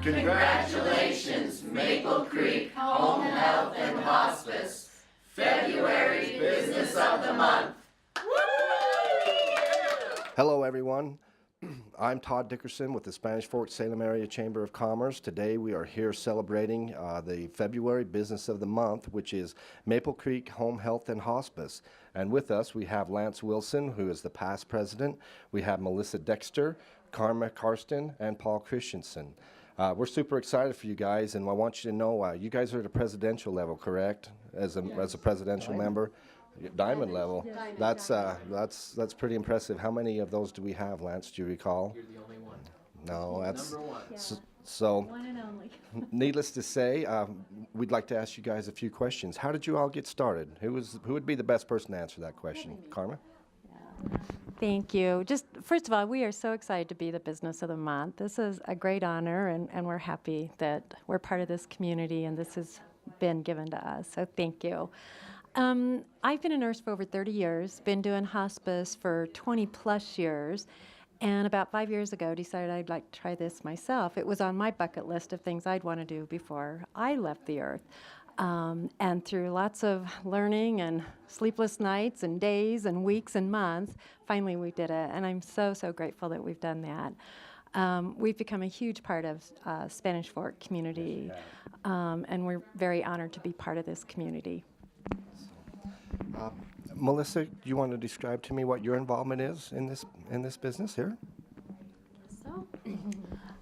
Congratulations, Maple Creek Home Health and Hospice. February Business of the Month. Hello, everyone. I'm Todd Dickerson with the Spanish Fork Salem Area Chamber of Commerce. Today we are here celebrating the February Business of the Month, which is Maple Creek Home Health and Hospice. And with us we have Lance Wilson, who is the past president. We have Melissa Dexter, Karma Karsten, and Paul Christensen. We're super excited for you guys, and I want you to know you guys are at a presidential level, correct? As a presidential member. Diamond level. That's pretty impressive. How many of those do we have, Lance? Do you recall? You're the only one. No, that's number one. Yeah. so. One and only. Needless to say, we'd like to ask you guys a few questions. How did you all get started? Who would be the best person to answer that question? Karma? Thank you. Just first of all, we are so excited to be the Business of the Month. This is a great honor, and we're happy that we're part of this community and this has been given to us. So thank you. I've been a nurse for over 30 years, been doing hospice for 20 plus years, and about 5 years ago decided I'd like to try this myself. It was on my bucket list of things I'd want to do before I left the earth. And through lots of learning and sleepless nights and days and weeks and months, finally we did it, and I'm so, so grateful that we've done that. We've become a huge part of Spanish Fork community, and we're very honored to be part of this community. Melissa, do you want to describe to me what your involvement is in this business here? So,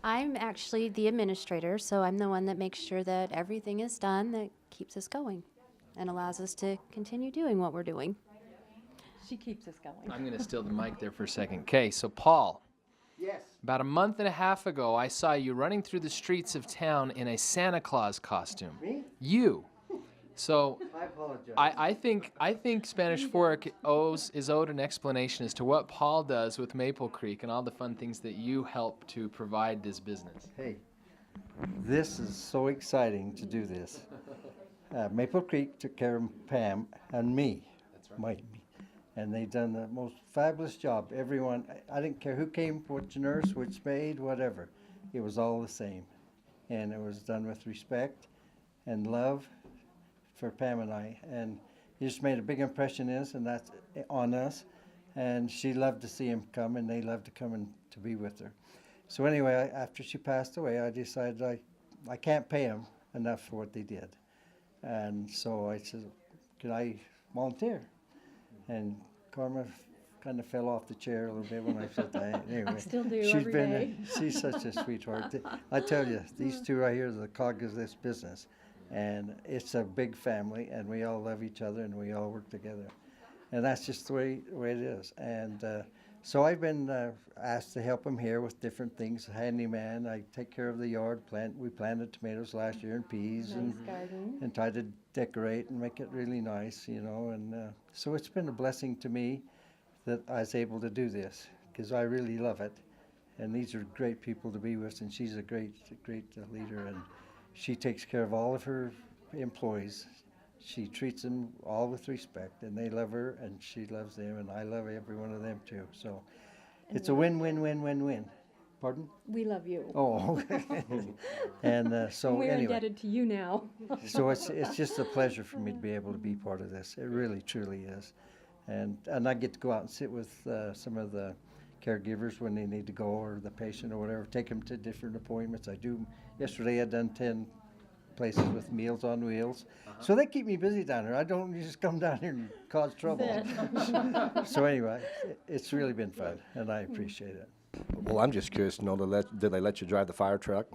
I'm actually the administrator, so I'm the one that makes sure that everything is done that keeps us going and allows us to continue doing what we're doing. She keeps us going. I'm going to steal the mic there for a second. Okay, so Paul. Yes. About a month and a half ago, I saw you running through the streets of town in a Santa Claus costume. Me? You. So I apologize. I think Spanish Fork is owed an explanation as to what Paul does with Maple Creek and all the fun things that you help to provide this business. Hey, this is so exciting to do this. Maple Creek took care of Pam and me. That's right. And they done the most fabulous job. Everyone, I didn't care who came, which nurse, which maid, whatever. It was all the same. And it was done with respect and love for Pam and I. And he just made a big impression on us. And she loved to see him come, and they loved to come and to be with her. So anyway, after she passed away, I decided I can't pay them enough for what they did. And so I said, can I volunteer? And Karma kind of fell off the chair a little bit when I said that. Anyway, I still do she's every day. She's such a sweetheart. I tell you, these two right here are the cog of this business. And it's a big family, and we all love each other, and we all work together. And that's just the way it is. And so I've been asked to help them here with different things. Handyman, I take care of the yard. We planted tomatoes last year and peas, Nice garden. and tried to decorate and make it really nice, you know. And so it's been a blessing to me that I was able to do this, because I really love it. And these are great people to be with, and she's a great leader. And she takes care of all of her employees. She treats them all with respect, and they love her, and she loves them, and I love every one of them too. So it's a win-win-win-win-win. Pardon? We love you. Oh, and so We're anyway. indebted to you now. So it's just a pleasure for me to be able to be part of this. It really, truly is. And I get to go out and sit with some of the caregivers when they need to go, or the patient or whatever, take them to different appointments. Yesterday I done 10 places with Meals on Wheels. So they keep me busy down here. I don't just come down here and cause trouble. So anyway, it's really been fun, and I appreciate it. Well, I'm just curious to know, did they let you drive the fire truck?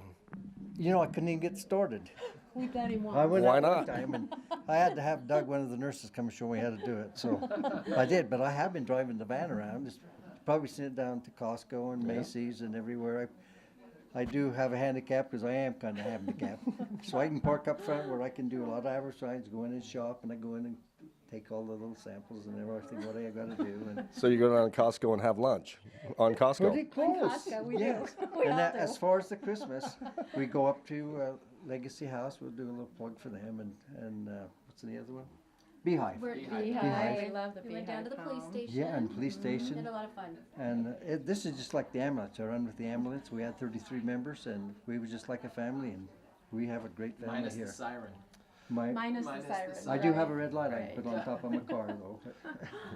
You know, I couldn't even get started. We've done him I once. went Why out one not? time, and I had to have Doug, one of the nurses, come show me how to do it. So I did, but I have been driving the van around. Just probably sent it down to Costco and Macy's and everywhere. I do have a handicap because I am kind of handicapped. So I can park up front where I can do a lot of advertising, go in and shop, and I go in and take all the little samples and everything, what I got to do. And So you go down to Costco and have lunch on Costco? pretty close. Costco, we do. Yes. We And all that, do. as far as the Christmas, we go up to Legacy House. We'll do a little plug for them. And what's the other one? Beehive. Beehive. We love the We went down to the police station. Yeah, and police station. Had a lot of fun. And this is just like the ambulance. I run with the ambulance. We had 33 members, and we were just like a family, and we have a great family Minus here. the siren. Minus the Minus the siren. siren. I do have a red light I can put on top of my car, though.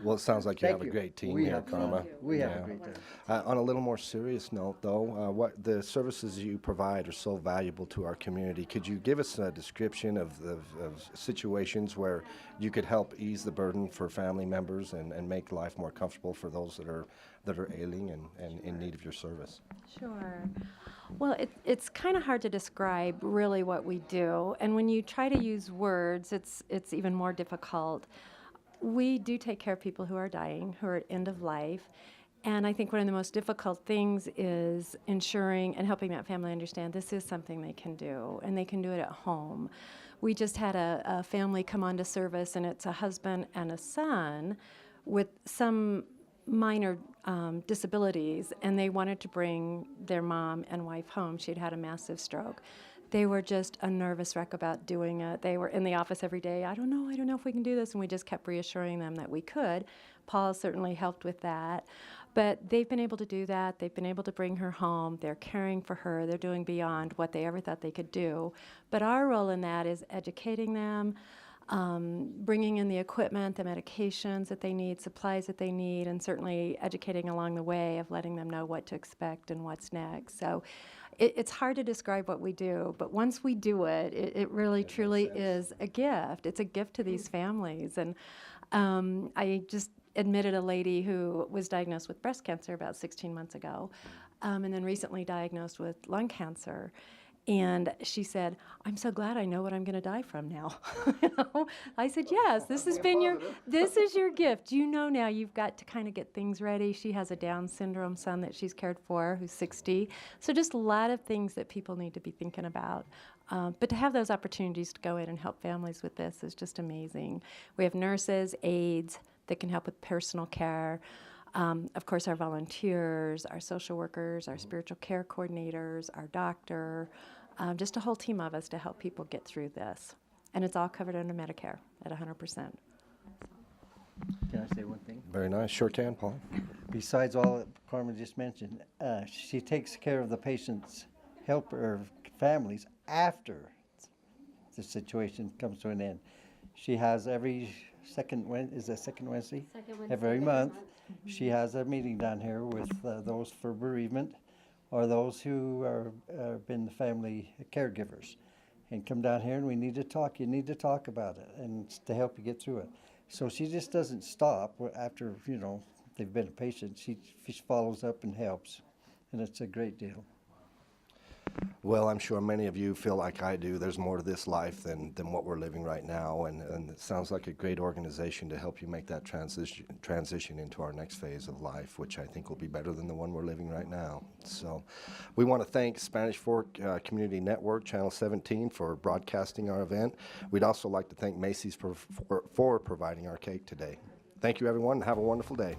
Well, it sounds like you Thank have you. a great team We here, have Karma. We have Yeah. a great time. On a little more serious note, though, what the services you provide are so valuable to our community. Could you give us a description of situations where you could help ease the burden for family members and make life more comfortable for those that are ailing and in need of your service? Sure. Well, it's kind of hard to describe really what we do, and when you try to use words, it's even more difficult. We do take care of people who are dying, who are at end of life, and I think one of the most difficult things is ensuring and helping that family understand this is something they can do, and they can do it at home. We just had a family come onto service, and it's a husband and a son with some minor disabilities, and they wanted to bring their mom and wife home. She'd had a massive stroke. They were just a nervous wreck about doing it. They were in the office every day. I don't know if we can do this, and we just kept reassuring them that we could. Paul certainly helped with that. But they've been able to do that. They've been able to bring her home. They're caring for her. They're doing beyond what they ever thought they could do. But our role in that is educating them, bringing in the equipment, the medications that they need, supplies that they need, and certainly educating along the way of letting them know what to expect and what's next. So it's hard to describe what we do, but once we do it, it really truly is a gift. It's a gift to these families. And I just admitted a lady who was diagnosed with breast cancer about 16 months ago, and then recently diagnosed with lung cancer. And she said, "I'm so glad I know what I'm going to die from now." You know? I said, "Yes, this is your gift. You know now you've got to kind of get things ready." She has a Down syndrome son that she's cared for who's 60. So just a lot of things that people need to be thinking about. But to have those opportunities to go in and help families with this is just amazing. We have nurses, aides that can help with personal care. Of course, our volunteers, our social workers, our spiritual care coordinators, our doctor, just a whole team of us to help people get through this. And it's all covered under Medicare at 100%. Can I say one thing? Very nice. Sure can, Paul. Besides all that Carmen just mentioned, she takes care of the patients, families after the situation comes to an end. She has every second Wednesday, Second Wednesday every of month. She has a meeting down here with those for bereavement or those who are been the family caregivers, and come down here and we need to talk. You need to talk about it and to help you get through it. So she just doesn't stop after they've been a patient. She follows up and helps, and it's a great deal. Well, I'm sure many of you feel like I do. There's more to this life than what we're living right now, and it sounds like a great organization to help you make that transition into our next phase of life, which I think will be better than the one we're living right now. So we want to thank Spanish Fork Community Network, Channel 17, for broadcasting our event. We'd also like to thank Macy's for providing our cake today. Thank you, everyone, and have a wonderful day.